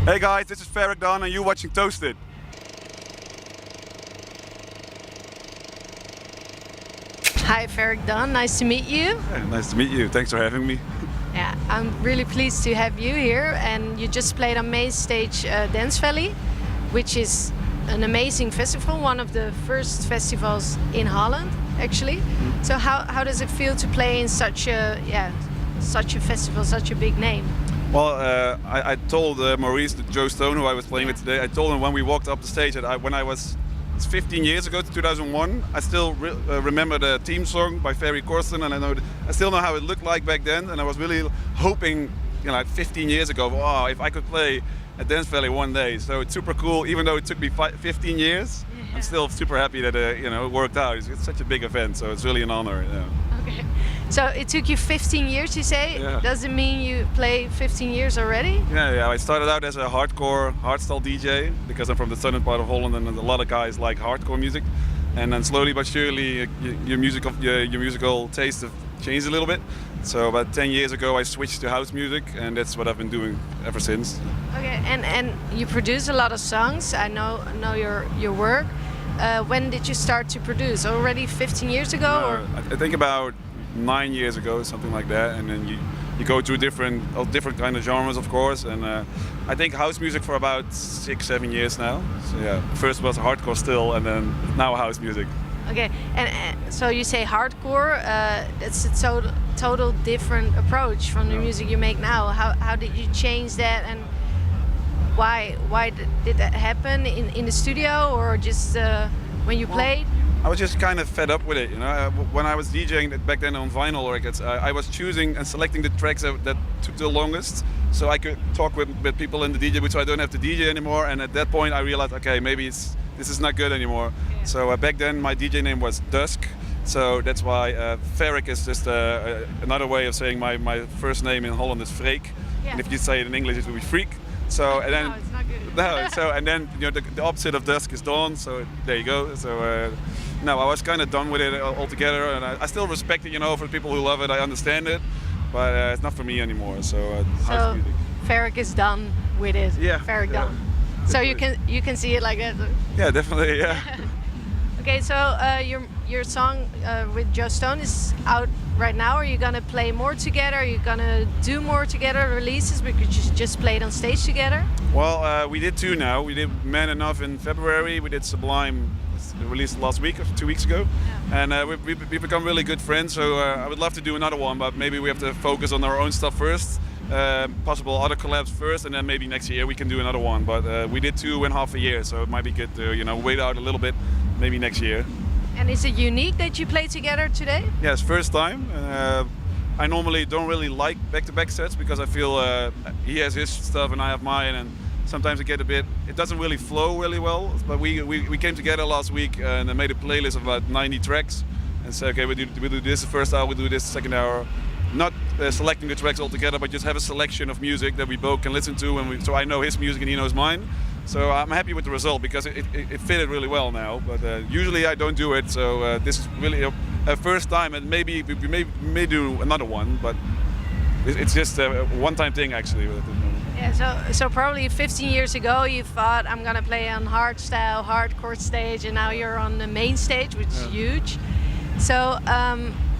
Hey guys, this is Ferreck Dawn and you're watching Toasted. Hi Ferreck Dawn, nice to meet you. Yeah, nice to meet you, thanks for having me. Yeah, I'm really pleased to have you here, and you just played on main stage Dance Valley, which is an amazing festival, one of the first festivals in Holland actually. So how does it feel to play in such a festival, such a big name? Well, I told Maurice, Joe Stone, who I was playing with today, I told him when we walked up the stage that when I was 15 years ago, 2001, I still remember the theme song by Ferry Corsten, and I still know how it looked like back then, and I was really hoping, like 15 years ago, wow, if I could play at Dance Valley one day. So it's super cool, even though it took me 15 years, I'm still super happy that it worked out. It's such a big event, so it's really an honor. Yeah. Okay. So it took you 15 years, you say? Yeah. Does it mean you play 15 years already? Yeah. I started out as a hardcore hardstyle DJ because I'm from the southern part of Holland, and a lot of guys like hardcore music. And then slowly but surely, your musical taste have changed a little bit. So about 10 years ago, I switched to house music, and that's what I've been doing ever since. Okay, and you produce a lot of songs. I know your work. When did you start to produce? Already 15 years ago? Or? I think about 9 years ago, something like that. And then you go through different kind of genres, of course. And I think house music for about 6-7 years now. So yeah, first was hardcore still, and then now house music. Okay, and so you say hardcore. It's a total different approach from the music you make now. How did you change that, and why did that happen in the studio, or just when you played? I was just kind of fed up with it, When I was DJing back then on vinyl records, I was choosing and selecting the tracks that took the longest, so I could talk with people in the DJ booth, so I don't have to DJ anymore. And at that point, I realized, okay, maybe this is not good anymore. Yeah. So back then, my DJ name was Dusk, so that's why Ferreck is just another way of saying my first name in Holland is Freek, and if you say it in English, it would be Freak. So and then no, it's not good. No, so and then the opposite of Dusk is Dawn. So there you go. So no, I was kind of done with it altogether, and I still respect it. For people who love it, I understand it, but it's not for me anymore. So house music. Ferreck is done with it. Yeah. Ferreck done. So you can see it like that. Yeah, definitely. Yeah. Okay, so your song with Joe Stone is out right now. Are you gonna play more together? Are you gonna do more together releases because you just played on stage together? Well, we did two now. We did Man Enough in February. We did Sublime, released last week or 2 weeks ago, and we've become really good friends. So I would love to do another one, but maybe we have to focus on our own stuff first. Possible other collabs first, and then maybe next year we can do another one. But we did 2.5 a year, so it might be good to wait out a little bit, maybe next year. And is it unique that you play together today? Yes, first time. I normally don't really like back-to-back sets because I feel he has his stuff and I have mine, and sometimes it doesn't really flow really well. But we came together last week and made a playlist of about 90 tracks and said, okay, we do this the first hour, we do this the second hour. Not selecting the tracks all together, but just have a selection of music that we both can listen to, and so I know his music and he knows mine. So I'm happy with the result because it fitted really well now. But usually I don't do it, so this is really a first time, and maybe we may do another one, but it's just a one-time thing actually. Yeah. So probably 15 years ago you thought, I'm gonna play on hardcore stage, and now you're on the main stage, which is huge. So.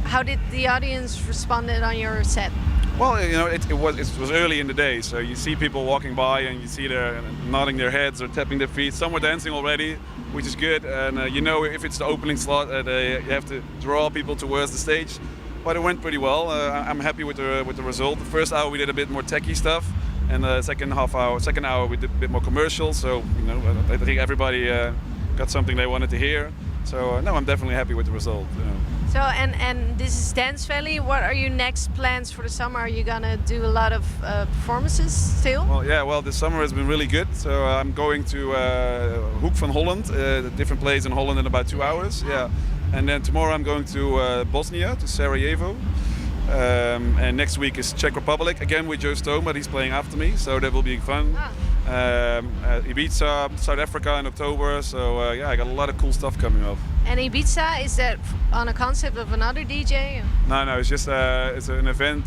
How did the audience respond on your set? Well, it was early in the day, so you see people walking by and you see them nodding their heads or tapping their feet. Some were dancing already, which is good. And if it's the opening slot, you have to draw people towards the stage. But it went pretty well. I'm happy with the result. The first hour we did a bit more techie stuff, and the second hour we did a bit more commercial. So I think everybody got something they wanted to hear. So no, I'm definitely happy with the result. So and this is Dance Valley. What are your next plans for the summer? Are you gonna do a lot of performances still? Well, this summer has been really good. So I'm going to Hoek van Holland, a different place in Holland, in about 2 hours. Yeah, and then tomorrow I'm going to Bosnia, to Sarajevo. And next week is Czech Republic, again with Joe Stone, but he's playing after me, so that will be fun. Ibiza, South Africa in October, so I got a lot of cool stuff coming up. And Ibiza, is that on a concept of another DJ? No, it's just it's an event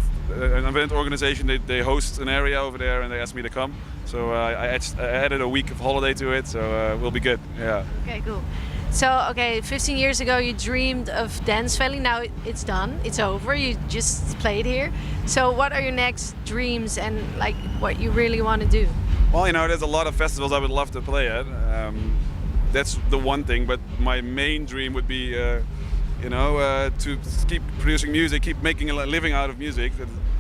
organization. They host an area over there and they asked me to come. So I added a week of holiday to it, so we'll be good. Yeah. Okay, cool. So, okay, 15 years ago you dreamed of Dance Valley. Now it's done. It's over. You just played here. So, what are your next dreams and like what you really want to do? Well, you know, there's a lot of festivals I would love to play at. That's the one thing. But my main dream would be, to keep producing music, keep making a living out of music.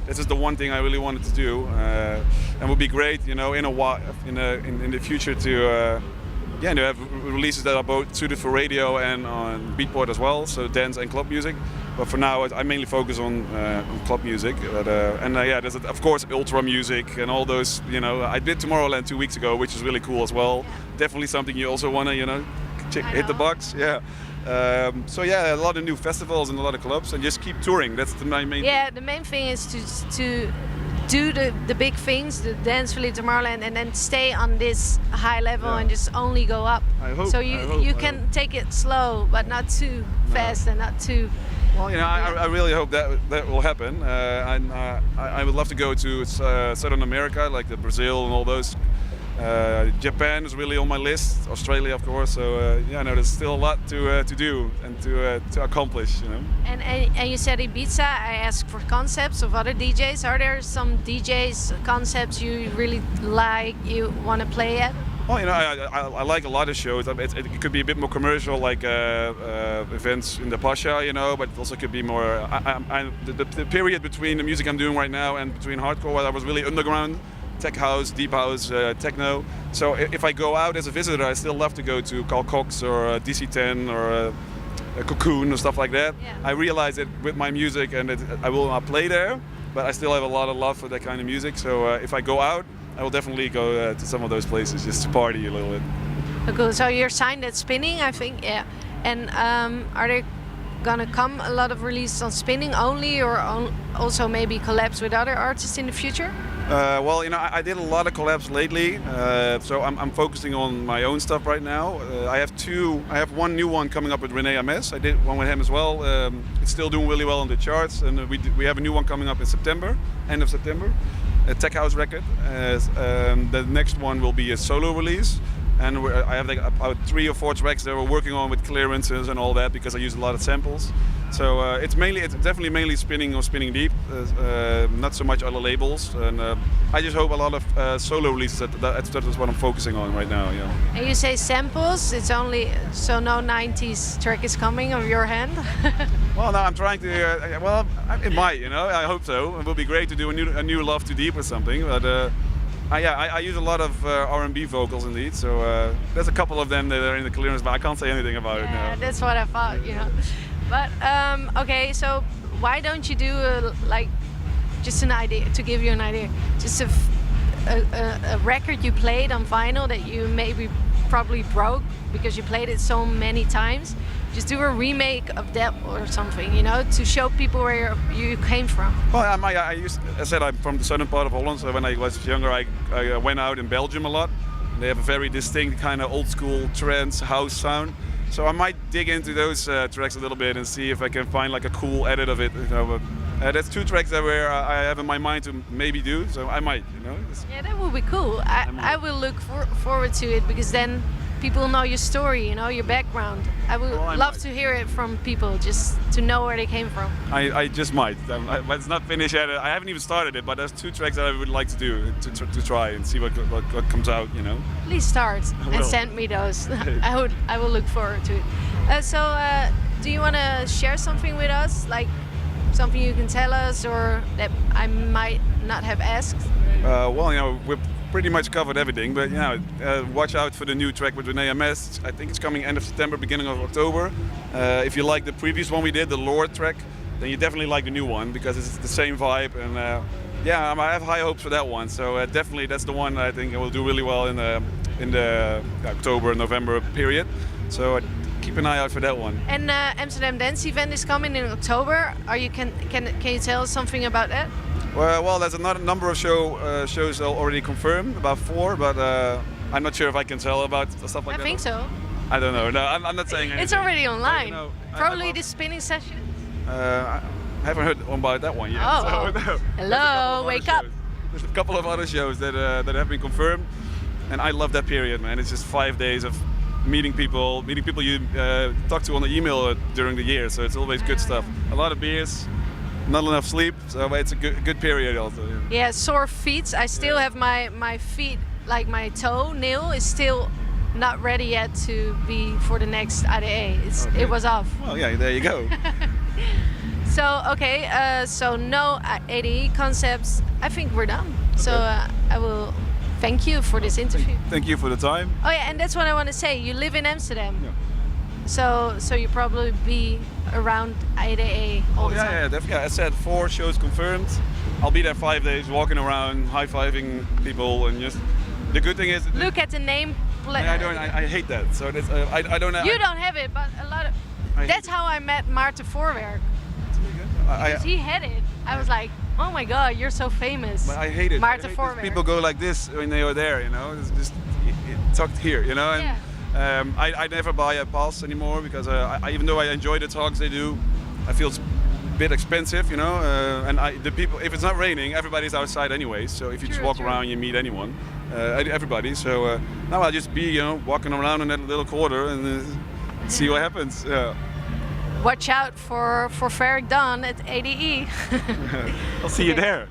This is the one thing I really wanted to do, and would be great, you know, in the future to have releases that are both suited for radio and on Beatport as well, so dance and club music. But for now, I mainly focus on club music. There's of course ultra music and all those. You know, I did Tomorrowland 2 weeks ago, which is really cool as well. Definitely something you also want to, hit the box. Yeah. A lot of new festivals and a lot of clubs, and just keep touring. That's my main. Yeah, the main thing is to do the big things, the Dance Valley, Tomorrowland, and then stay on this high level and just only go up. I hope. So you can take it slow, but not too fast and not too. Well, I really hope that will happen. I would love to go to Southern America, like the Brazil and all those. Japan is really on my list. Australia, of course. So there's still a lot to do and to accomplish. You know. And you said Ibiza. I asked for concepts of other DJs. Are there some DJs concepts you really like? You want to play at? Well, I like a lot of shows. It could be a bit more commercial, like events in the Pasha, but it also could be more. The period between the music I'm doing right now and between hardcore, I was really underground. Tech house, deep house, techno. So if I go out as a visitor, I still love to go to Carl Cox or DC-10 or a Cocoon or stuff like that. Yeah. I realize that with my music, and I will not play there, but I still have a lot of love for that kind of music. So if I go out, I will definitely go to some of those places just to party a little bit. Oh, cool. So you're signed at Spinning, I think, yeah. And are there gonna come a lot of releases on Spinning only, or also maybe collabs with other artists in the future? I did a lot of collabs lately, so I'm focusing on my own stuff right now. I have one new one coming up with René Ames. I did one with him as well. It's still doing really well on the charts, and we have a new one coming up in September, end of September, a tech house record. The next one will be a solo release. And I have like about 3 or 4 tracks that we're working on with clearances and all that, because I use a lot of samples. So it's definitely mainly spinning or spinning deep, not so much other labels. And I just hope a lot of solo releases. That is what I'm focusing on right now. Yeah. And you say samples. It's only so no 90s track is coming of your hand. Well, no, I'm trying to. It might. I hope so. It would be great to do a new Love Too Deep or something. But. I use a lot of R&B vocals indeed, so there's a couple of them that are in the clearance, but I can't say anything about it now. Yeah, that's what I thought, But okay, so why don't you do just an idea, to give you an idea, just a record you played on vinyl that you maybe probably broke because you played it so many times. Just do a remake of that or something, to show people where you came from. Well, I said I'm from the southern part of Holland, so when I was younger, I went out in Belgium a lot. They have a very distinct kind of old school trance house sound. So I might dig into those tracks a little bit and see if I can find like a cool edit of it. That's 2 tracks that I have in my mind to maybe do, so I might, Yeah, that would be cool. I will look forward to it, because then people know your story, your background. I would love to hear it from people, just to know where they came from. I just might. It's not finished yet. I haven't even started it, but there's 2 tracks that I would like to do, to try and see what comes out, Please start and send me those. I will look forward to it. Do you want to share something with us, like something you can tell us, or that I might not have asked? We've pretty much covered everything, but watch out for the new track with René Ames. I think it's coming end of September, beginning of October. If you like the previous one we did, the Lord track, then you definitely like the new one, because it's the same vibe. And I have high hopes for that one. So definitely that's the one I think will do really well in the October, November period. So keep an eye out for that one. And Amsterdam Dance event is coming in October. Can you tell us something about that? Well, there's a number of shows already confirmed, about 4, but I'm not sure if I can tell about stuff like that. I think so. I don't know. No, I'm not saying anything. It's already online. Probably the spinning session. I haven't heard about that one yet. Oh, so, no. Hello, wake up. There's a couple of other shows that have been confirmed, and I love that period, man. It's just 5 days of meeting people you talk to on the email during the year. So it's always good stuff. A lot of beers, not enough sleep. So it's a good period also. Yeah, sore feet. I still have my feet, like my toe nail is still not ready yet to be for the next ADE. It was off. Well, yeah, there you go. So okay, so no ADE concepts. I think we're done. Okay. So I will thank you for this interview. Thank you for the time. Oh yeah, and that's what I want to say. You live in Amsterdam. Yeah. So you probably be around ADE all the time. Yeah, definitely. I said 4 shows confirmed. I'll be there 5 days, walking around, high-fiving people, and just the good thing is. Look at the name. I hate that. So that's, I don't know. You don't have it, but a lot of. That's how I met Maarten Voorwerk. Because he had it. I was like, oh my god, you're so famous. But I hate it. Maarten Voorwerk. People go like this when they are there, you know. It's just tucked here, you know. Yeah. And, I never buy a pass anymore because even though I enjoy the talks they do, I feel it's a bit expensive, you know. And the people, if it's not raining, everybody's outside anyway. So if you just walk around, you meet anyone, everybody. So now I'll just be, you know, walking around in that little quarter and see what happens. Watch out for Ferreck Dawn at ADE. I'll see you there.